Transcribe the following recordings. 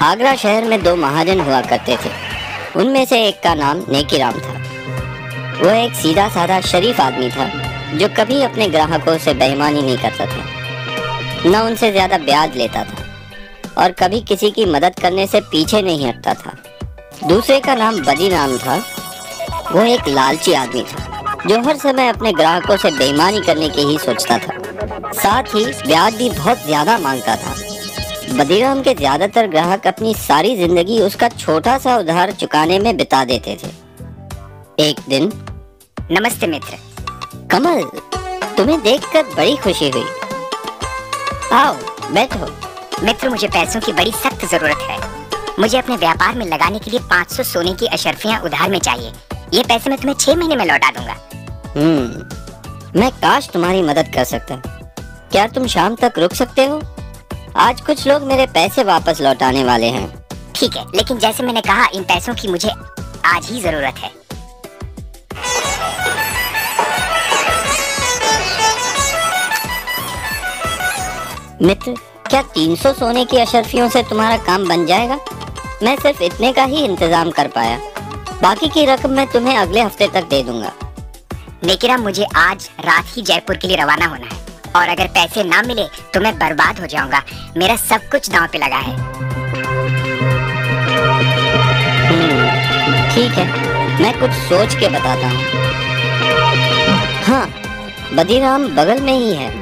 आगरा शहर में दो महाजन हुआ करते थे। उनमें से एक का नाम नेकीराम था। वो एक सीधा साधा शरीफ आदमी था जो कभी अपने ग्राहकों से बेईमानी नहीं करता था, न उनसे ज्यादा ब्याज लेता था और कभी किसी की मदद करने से पीछे नहीं हटता था। दूसरे का नाम बदीराम था। वो एक लालची आदमी था जो हर समय अपने ग्राहकों से बेईमानी करने की ही सोचता था, साथ ही ब्याज भी बहुत ज्यादा मांगता था। बदीराम के ज्यादातर ग्राहक अपनी सारी जिंदगी उसका छोटा सा उधार चुकाने में बिता देते थे। एक दिन, नमस्ते मित्र। कमल, तुम्हें देखकर बड़ी खुशी हुई। आओ बैठो। मित्र, मुझे पैसों की बड़ी सख्त जरूरत है। मुझे अपने व्यापार में लगाने के लिए 500 सोने की अशर्फियां उधार में चाहिए। ये पैसे मैं तुम्हें 6 महीने में लौटा दूंगा। मैं काश तुम्हारी मदद कर सकता। क्या तुम शाम तक रुक सकते हो? आज कुछ लोग मेरे पैसे वापस लौटाने वाले हैं। ठीक है, लेकिन जैसे मैंने कहा, इन पैसों की मुझे आज ही जरूरत है। मित्र, क्या 300 सोने की अशर्फियों से तुम्हारा काम बन जाएगा? मैं सिर्फ इतने का ही इंतजाम कर पाया। बाकी की रकम मैं तुम्हें अगले हफ्ते तक दे दूंगा। नेकीराम, मुझे आज रात ही जयपुर के लिए रवाना होना है और अगर पैसे ना मिले तो मैं बर्बाद हो जाऊंगा। मेरा सब कुछ दांव पे लगा है। ठीक है, मैं कुछ सोच के बताता हूँ। हाँ, बदीराम बगल में ही है।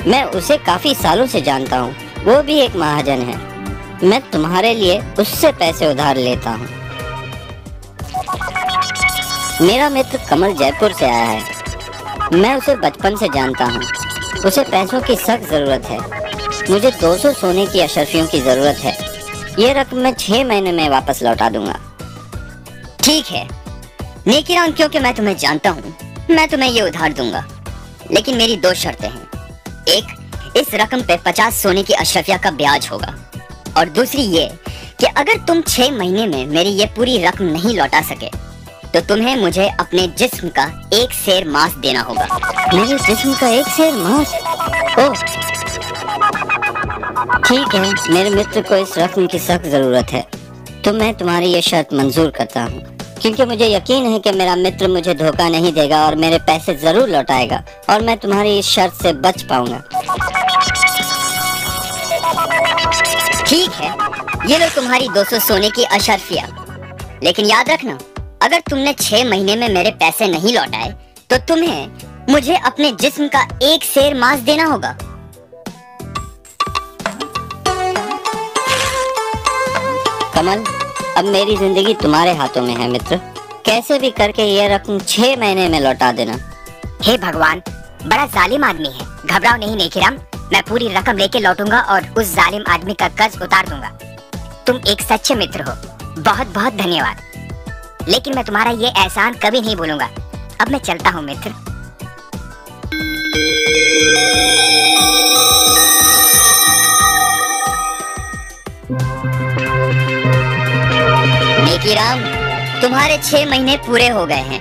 मैं उसे काफी सालों से जानता हूँ। वो भी एक महाजन है। मैं तुम्हारे लिए उससे पैसे उधार लेता हूँ। मेरा मित्र कमल जयपुर से आया है। मैं उसे बचपन से जानता हूँ। उसे पैसों की सख्त जरूरत है। मुझे 200 सोने की अशर्फियों की जरूरत है। ये रकम मैं 6 महीने में वापस लौटा दूंगा। ठीक है नेकीराम, क्योंकि मैं तुम्हें जानता हूँ, मैं तुम्हें ये उधार दूंगा, लेकिन मेरी 2 शर्तें हैं। एक, इस रकम पे 50 सोने की अशर्फिया का ब्याज होगा, और दूसरी ये कि अगर तुम 6 महीने में मेरी ये पूरी रकम नहीं लौटा सके तो तुम्हें मुझे अपने जिस्म का 1 सेर मांस देना होगा। मेरे जिस्म का 1 सेर मांस? ओह, ठीक है। मेरे मित्र को इस रकम की सख्त जरूरत है, तो मैं तुम्हारी ये शर्त मंजूर करता हूँ, क्योंकि मुझे यकीन है कि मेरा मित्र मुझे धोखा नहीं देगा और मेरे पैसे जरूर लौटाएगा और मैं तुम्हारी इस शर्त से बच पाऊंगा। ठीक है, ये लो तुम्हारी 200 सोने की अशर्फिया। लेकिन याद रखना, अगर तुमने 6 महीने में मेरे पैसे नहीं लौटाए तो तुम्हें मुझे अपने जिस्म का 1 सेर मांस देना होगा। कमल, अब मेरी जिंदगी तुम्हारे हाथों में है मित्र। कैसे भी करके ये रकम 6 महीने में लौटा देना। हे भगवान, बड़ा जालिम आदमी है। घबराओ नहीं नेकीराम, मैं पूरी रकम लेके लौटूंगा और उस जालिम आदमी का कर्ज उतार दूंगा। तुम एक सच्चे मित्र हो, बहुत बहुत धन्यवाद। लेकिन मैं तुम्हारा ये एहसान कभी नहीं भूलूंगा। अब मैं चलता हूँ मित्र। नेकीराम, तुम्हारे 6 महीने पूरे हो गए हैं।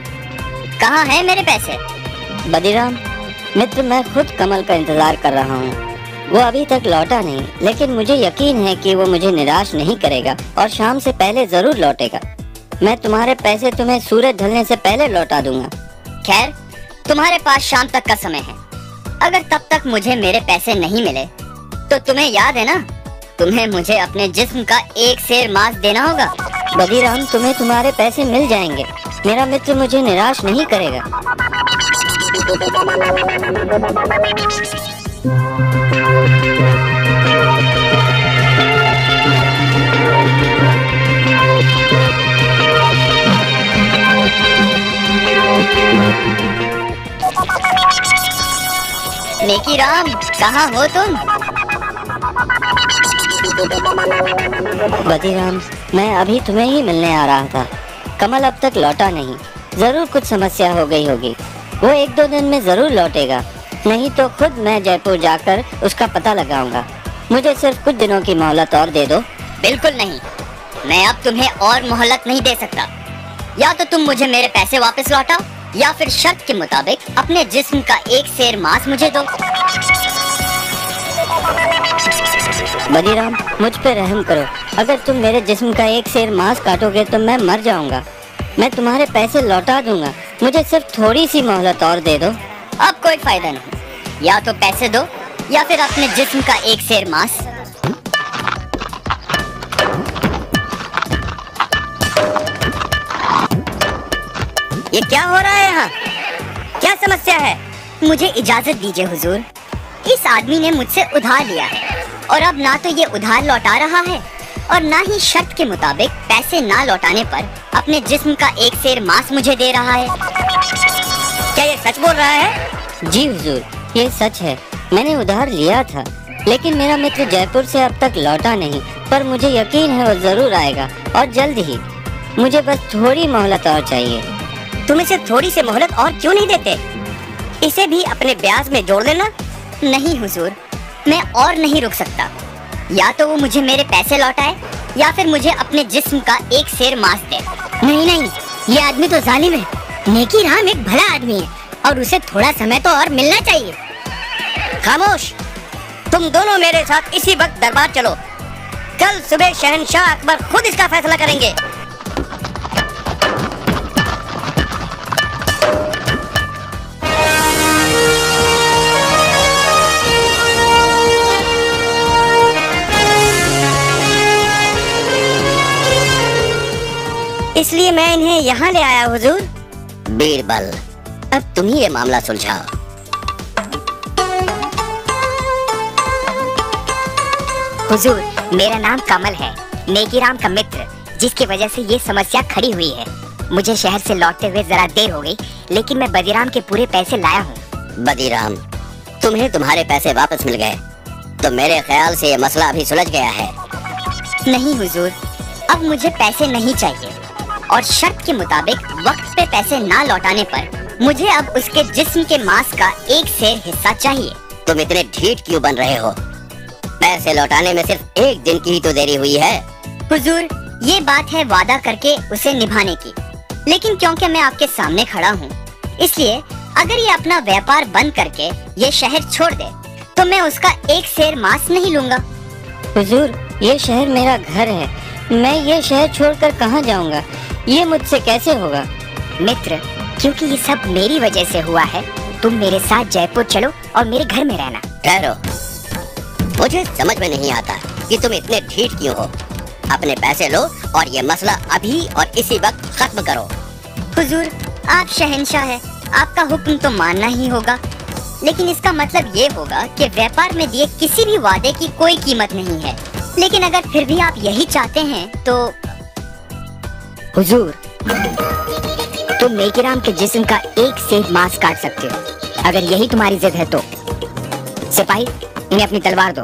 कहाँ हैं मेरे पैसे? बदीराम मित्र, मैं खुद कमल का इंतजार कर रहा हूँ। वो अभी तक लौटा नहीं, लेकिन मुझे यकीन है कि वो मुझे निराश नहीं करेगा और शाम से पहले जरूर लौटेगा। मैं तुम्हारे पैसे तुम्हें सूरज ढलने से पहले लौटा दूंगा। खैर, तुम्हारे पास शाम तक का समय है। अगर तब तक मुझे मेरे पैसे नहीं मिले तो तुम्हें याद है ना, तुम्हें मुझे अपने जिस्म का 1 सेर मांस देना होगा। बदीराम, तुम्हें तुम्हारे पैसे मिल जाएंगे। मेरा मित्र मुझे निराश नहीं करेगा। नेकीराम, कहाँ हो तुम? बदीराम, मैं अभी तुम्हें ही मिलने आ रहा था। कमल अब तक लौटा नहीं। जरूर कुछ समस्या हो गई होगी। वो 1-2 दिन में जरूर लौटेगा, नहीं तो खुद मैं जयपुर जाकर उसका पता लगाऊंगा। मुझे सिर्फ कुछ दिनों की मोहलत और दे दो। बिल्कुल नहीं, मैं अब तुम्हें और मोहलत नहीं दे सकता। या तो तुम मुझे मेरे पैसे वापस लौटाओ या फिर शर्त के मुताबिक अपने जिस्म का 1 सेर मांस मुझे दो। बदीराम, मुझ पे रहम करो। अगर तुम मेरे जिस्म का एक सेर मांस काटोगे तो मैं मर जाऊंगा। मैं तुम्हारे पैसे लौटा दूंगा, मुझे सिर्फ थोड़ी सी मोहलत और दे दो। अब कोई फायदा नहीं, या तो पैसे दो या फिर अपने जिस्म का एक सेर मांस। ये क्या हो रहा है यहाँ? क्या समस्या है? मुझे इजाजत दीजिए हुजूर। इस आदमी ने मुझसे उधार लिया है और अब ना तो ये उधार लौटा रहा है और ना ही शर्त के मुताबिक पैसे ना लौटाने पर अपने जिस्म का एक सेर मांस मुझे दे रहा है। क्या ये सच बोल रहा है? जी हुजूर, ये सच है। मैंने उधार लिया था, लेकिन मेरा मित्र जयपुर से अब तक लौटा नहीं, पर मुझे यकीन है वो जरूर आएगा और जल्द ही। मुझे बस थोड़ी मोहलत और चाहिए। तुम इसे थोड़ी सी मोहलत और क्यों नहीं देते? इसे भी अपने ब्याज में जोड़ लेना। नहीं हुजूर, मैं और नहीं रुक सकता। या तो वो मुझे मेरे पैसे लौटाए या फिर मुझे अपने जिस्म का एक सेर मांस दे। नहीं नहीं, ये आदमी तो जालिम है। नेकी राम एक भला आदमी है और उसे थोड़ा समय तो और मिलना चाहिए। खामोश! तुम दोनों मेरे साथ इसी वक्त दरबार चलो। कल सुबह शहंशाह अकबर खुद इसका फैसला करेंगे। इसलिए मैं इन्हें यहाँ ले आया हुजूर। बीरबल, अब तुम ही ये मामला सुलझाओ। हुजूर, मेरा नाम कमल है, नेकीराम का मित्र, जिसकी वजह से ये समस्या खड़ी हुई है। मुझे शहर से लौटते हुए जरा देर हो गई, लेकिन मैं बदीराम के पूरे पैसे लाया हूँ। बदीराम, तुम्हें तुम्हारे पैसे वापस मिल गए, तो मेरे ख्याल से ये मसला अभी सुलझ गया है। नहीं हुजूर, अब मुझे पैसे नहीं चाहिए और शर्त के मुताबिक वक्त पे पैसे ना लौटाने पर मुझे अब उसके जिस्म के मांस का एक सेर हिस्सा चाहिए। तुम इतने ढीठ क्यों बन रहे हो? पैसे लौटाने में सिर्फ एक दिन की ही तो देरी हुई है। हुजूर, ये बात है वादा करके उसे निभाने की, लेकिन क्योंकि मैं आपके सामने खड़ा हूँ, इसलिए अगर ये अपना व्यापार बंद करके ये शहर छोड़ दे तो मैं उसका एक सेर मांस नहीं लूंगा। हुजूर, ये शहर मेरा घर है, मैं ये शहर छोड़कर कहाँ जाऊँगा? ये मुझसे कैसे होगा? मित्र, क्योंकि ये सब मेरी वजह से हुआ है, तुम मेरे साथ जयपुर चलो और मेरे घर में रहना। ठहरो, मुझे समझ में नहीं आता कि तुम इतने ढीठ क्यों हो। अपने पैसे लो और ये मसला अभी और इसी वक्त खत्म करो। हुजूर, आप शहंशाह हैं, आपका हुक्म तो मानना ही होगा, लेकिन इसका मतलब ये होगा कि व्यापार में दिए किसी भी वादे की कोई कीमत नहीं है। लेकिन अगर फिर भी आप यही चाहते हैं तो हुजूर, तुम नेकीराम के जिस्म का एक सेर मांस काट सकते हो, अगर यही तुम्हारी जिद है तो। सिपाही, इन्हें अपनी तलवार दो।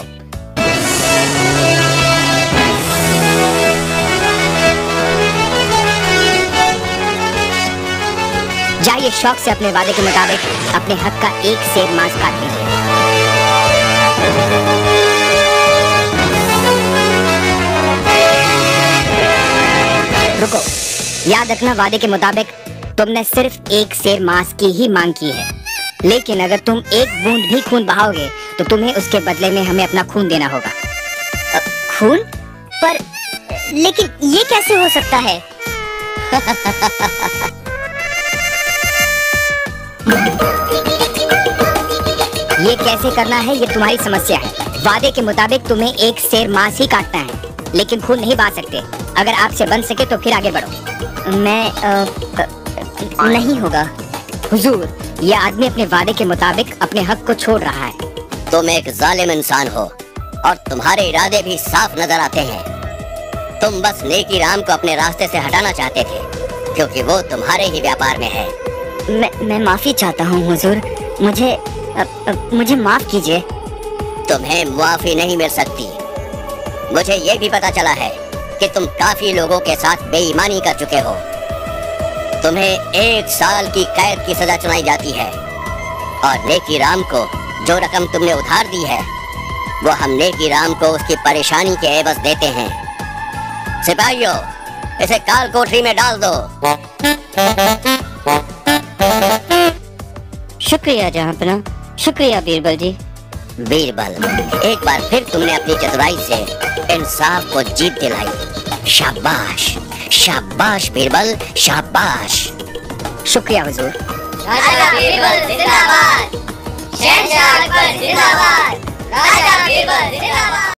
जाइए शौक से अपने वादे के मुताबिक अपने हक का एक सेर मांस काट लीजिए। रुको, याद रखना वादे के मुताबिक तुमने सिर्फ एक सेर मांस की ही मांग की है, लेकिन अगर तुम एक बूंद भी खून बहाओगे तो तुम्हें उसके बदले में हमें अपना खून देना होगा। खून? पर लेकिन ये कैसे हो सकता है? ये कैसे करना है ये तुम्हारी समस्या है। वादे के मुताबिक तुम्हें एक सेर मांस ही काटना है, लेकिन खून नहीं बहा सकते। अगर आपसे बन सके तो फिर आगे बढ़ो। मैं नहीं होगा। हुजूर, ये आदमी अपने वादे के मुताबिक अपने हक को छोड़ रहा है। तुम एक जालिम इंसान हो और तुम्हारे इरादे भी साफ नजर आते हैं। तुम बस नेकीराम को अपने रास्ते से हटाना चाहते थे, क्योंकि वो तुम्हारे ही व्यापार में है। मैं माफी चाहता हूँ हुजूर, मुझे माफ कीजिए। तुम्हें माफी नहीं मिल सकती। मुझे ये भी पता चला है कि तुम काफी लोगों के साथ बेईमानी कर चुके हो। तुम्हें 1 साल की कैद की सजा सुनाई जाती है और नेकीराम को जो रकम तुमने उधार दी है वो हम नेकीराम को उसकी परेशानी के एवज देते हैं। सिपाहियों, इसे काल कोठरी में डाल दो। शुक्रिया जहांपना, शुक्रिया बीरबल जी। बीरबल, एक बार फिर तुमने अपनी चतुराई से इंसाफ को जीत दिलाई। शाबाश, शाबाश बीरबल, शाबाश। शुक्रिया हुजूर। राजा बीरबल जिंदाबाद, शहंशाह अकबर जिंदाबाद, राजा बीरबल जिंदाबाद।